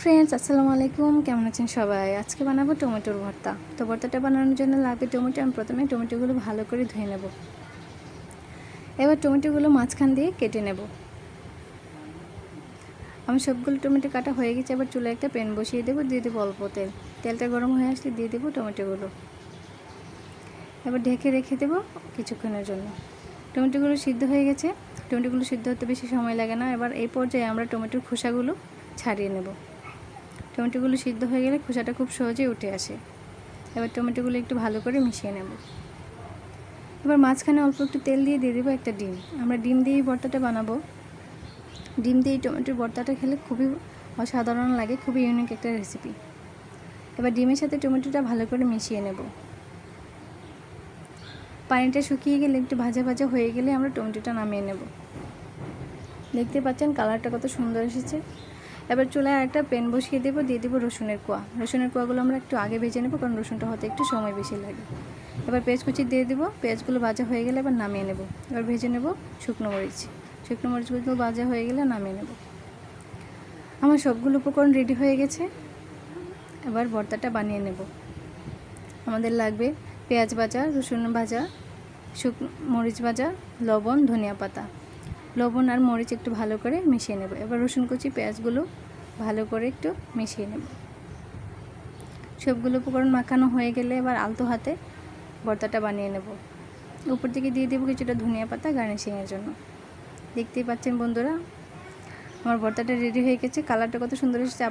Friends, আসসালামু আলাইকুম। কেমন আছেন সবাই? আজকে বানাবো টমেটোর ভর্তা। তো ভর্তাটা বানানোর জন্য লাগবে টমেটো। আমি প্রথমে টমেটোগুলো ভালো করে ধুয়ে নেব। এবার টমেটোগুলো মাঝখান দিয়ে কেটে নেব। আমি সবগুলো টমেটো কাটা হয়ে গেছে। এবার চুলায় একটা প্যান বসিয়ে দেবো, দিয়ে দেবো অল্প তেল। তেলটা গরম হয়ে আসলে দিয়ে দেবো টমেটোগুলো। এবার ঢেকে রেখে দেবো কিছুক্ষণের জন্য। টমেটোগুলো সিদ্ধ হয়ে গেছে। টমেটোগুলো সিদ্ধ হতে বেশি সময় লাগে না। এবার এই পর্যায়ে আমরা টমেটোর খোসাগুলো ছাড়িয়ে নেব। টমেটোগুলো সিদ্ধ হয়ে গেলে খোসাটা খুব সহজেই উঠে আসে। এবার টমেটোগুলো একটু ভালো করে মিশিয়ে নেব। এবার মাঝখানে অল্প একটু তেল দিয়ে দেবো একটা ডিম। আমরা ডিম দিয়েই ভর্তাটা বানাবো। ডিম দিয়ে টমেটোর ভর্তাটা খেলে খুবই অসাধারণ লাগে, খুবই ইউনিক একটা রেসিপি। এবার ডিমের সাথে টমেটোটা ভালো করে মিশিয়ে নেব। পানিটা শুকিয়ে গেলে একটু ভাজা ভাজা হয়ে গেলে আমরা টমেটোটা নামিয়ে নেব। দেখতে পাচ্ছেন কালারটা কত সুন্দর এসেছে। এবার চুলায় একটা প্যান বসিয়ে দেবো, দিয়ে দেবো রসুনের কোয়া। রসুনের কোয়াগুলো আমরা একটু আগে ভেজে নেব, কারণ রসুনটা হতে একটু সময় বেশি লাগে। এবার পেঁয়াজ কুচি দিয়ে দেবো। পেঁয়াজগুলো ভাজা হয়ে গেলে এবার নামিয়ে নেব। এবার ভেজে নেব শুকনো মরিচ। শুকনো মরিচগুলো ভাজা হয়ে গেলে নামিয়ে নেব। আমার সবগুলো উপকরণ রেডি হয়ে গেছে। এবার ভর্তাটা বানিয়ে নেব। আমাদের লাগবে পেঁয়াজ ভাজা, রসুন ভাজা, শুকনো মরিচ ভাজা, লবণ, ধনিয়া পাতা। লবণ আর মরিচ একটু ভালো করে মিশিয়ে নেব। এবার রসুন কুচি, পেঁয়াজগুলো ভালো করে একটু মিশিয়ে নেব। সবগুলো উপকরণ মাখানো হয়ে গেলে এবার আলতো হাতে ভর্তাটা বানিয়ে নেব। উপর থেকে দিয়ে দেবো কিছুটা ধনিয়া পাতা গার্নিশিংয়ের জন্য। দেখতেই পাচ্ছেন বন্ধুরা, আমার ভর্তাটা রেডি হয়ে গেছে। কালারটা কত সুন্দর এসেছে।